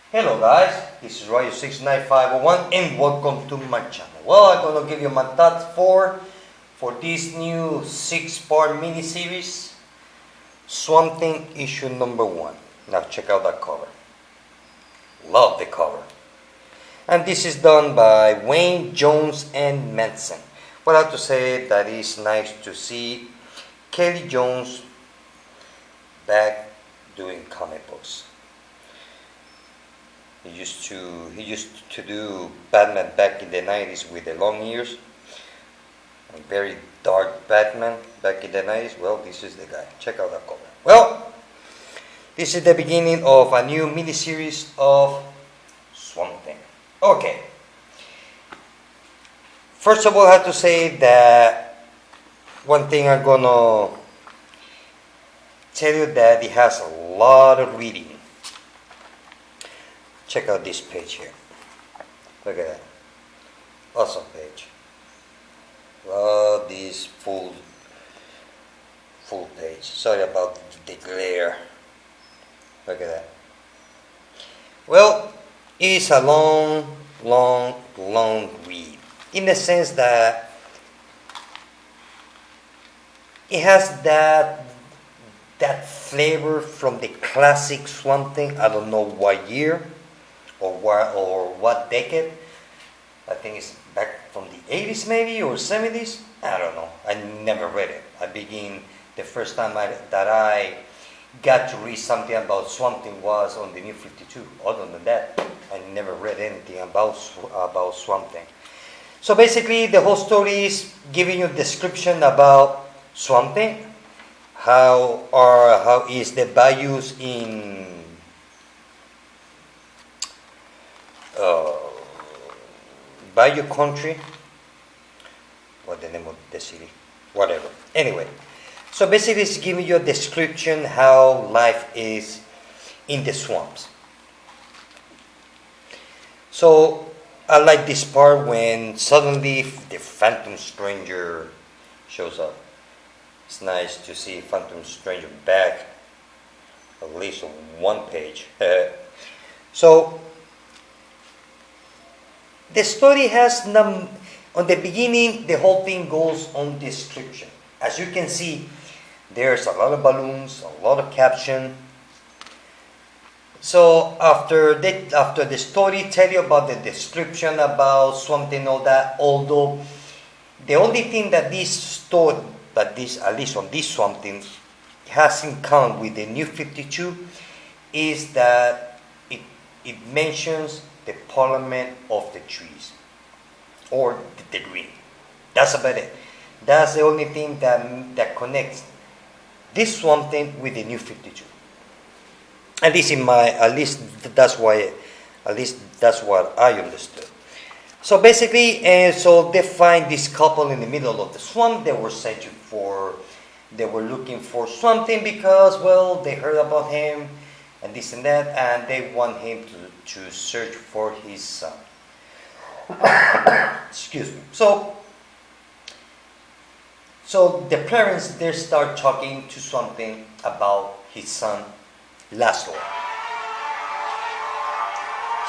Hello guys, this is Royo69501 and welcome to my channel. Well, I'm going to give you my thoughts for this new 6-part mini-series, Swamp Thing issue number 1. Now check out that cover. Love the cover. And this is done by Wayne, Jones, and Manson. What I have to say, that is nice to see Kelly Jones back doing comic books. He used to do Batman back in the 90s with the long ears. A very dark Batman back in the 90s. Well, this is the guy. Check out that cover. Well, this is the beginning of a new miniseries of Swamp Thing. Okay. First of all, I have to say that one thing I'm gonna tell you, that it has a lot of reading. Check out this page here. Look at that. Awesome page. Love this full page. Sorry about the glare. Look at that. Well, it's a long read. In the sense that it has that flavor from the classic Swamp Thing. I don't know what year or what decade. I think it's back from the 80s maybe, or 70s. I don't know. I never read it. The first time that I got to read something about Swamp Thing was on the New 52. Other than that, I never read anything about Swamp Thing. So basically, the whole story is giving you a description about Swamp Thing. How is the bayous in Bayou Country? What the name of the city? Whatever. Anyway, so basically it's giving you a description how life is in the swamps. So I like this part when suddenly the Phantom Stranger shows up. It's nice to see Phantom Stranger back, at least on one page. So the story has on the beginning, the whole thing goes on description. As you can see, there's a lot of balloons, a lot of caption. So after the story tell you about the description about something and all that, although the only thing that this story, at least on this something, has in common with the New 52 is that it mentions the Parliament of the Trees, or the Green. That's about it. That's the only thing that connects this Swamp Thing with the New 52. At least that's what I understood. So basically, so they find this couple in the middle of the swamp. They were looking for something because, well, they heard about him and this and that, and they want him to search for his son. Excuse me. So the parents, they start talking to something about his son, Laszlo.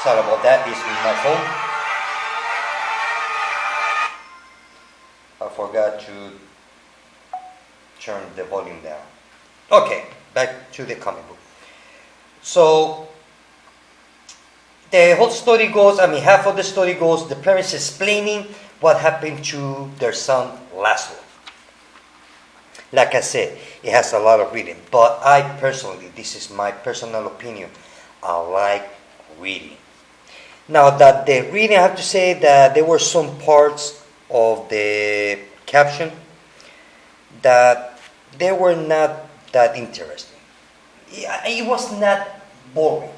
Sorry about that. This is my phone. I forgot to turn the volume down. Okay, back to the comic book. So the whole story goes, half of the story goes, the parents explaining what happened to their son, Laszlo. Like I said, it has a lot of reading, but I personally, this is my personal opinion, I like reading. Now that the reading, I have to say that there were some parts of the caption that they were not that interesting. It was not boring,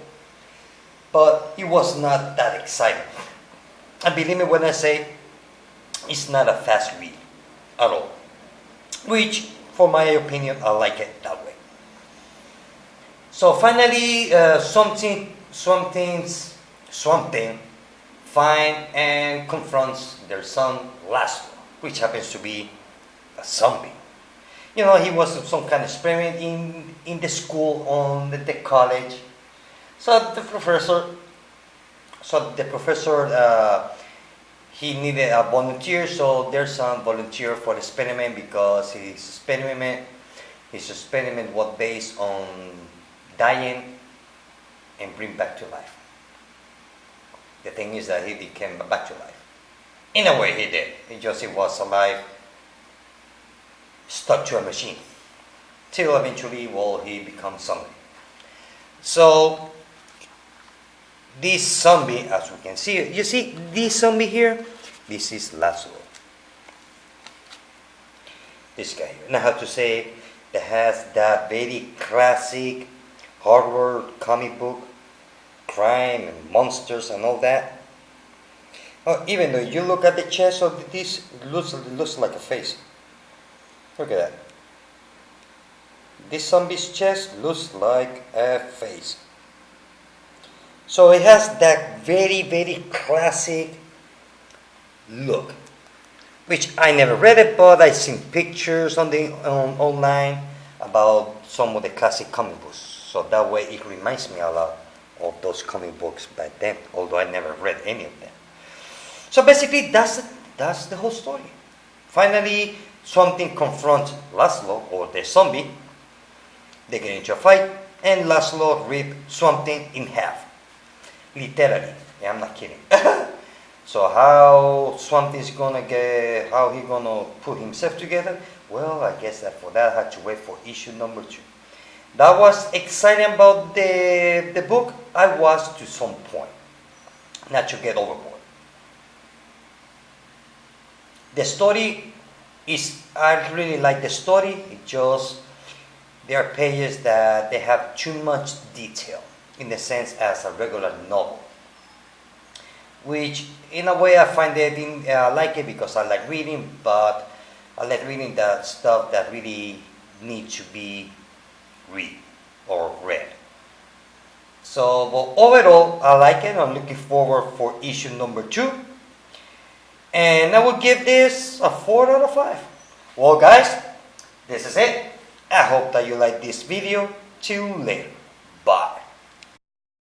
but it was not that exciting. And believe me when I say it's not a fast read at all, which for my opinion, I like it that way. So finally, Swamp Thing finds and confronts their son Laszlo, which happens to be a zombie. He was some kind of experiment in the school, on the college. So the professor So the professor, he needed a volunteer, so there's some volunteer for the experiment because his experiment was based on dying and bring back to life. The thing is that he became back to life. In a way, he did. He was alive, stuck to a machine, till eventually, well, he becomes somebody. So this zombie, as we can see, you see this zombie here. This is Laszlo. This guy here. Now, how to say that has that very classic horror comic book, crime and monsters and all that. Oh, even though you look at the chest of this, it looks like a face. Look at that. This zombie's chest looks like a face. So it has that very, very classic look, which I never read it, but I've seen pictures on online about some of the classic comic books. So that way it reminds me a lot of those comic books back then, although I never read any of them. So basically, that's the whole story. Finally, something confronts Laszlo, or the zombie. They get into a fight, and Laszlo rips something in half. Literally. Yeah, I'm not kidding. So how something's how he gonna put himself together? Well, I guess that for that I had to wait for issue number 2. That was exciting about the book. I was to some point, not to get overboard. The story I really like the story. It just, there are pages that they have too much detail in the sense as a regular novel. Which, in a way, I find I like it because I like reading, but I like reading that stuff that really needs to be read. So, but overall, I like it. I'm looking forward for issue number 2. And I will give this a 4 out of 5. Well, guys, this is it. I hope that you like this video. Till later. Bye.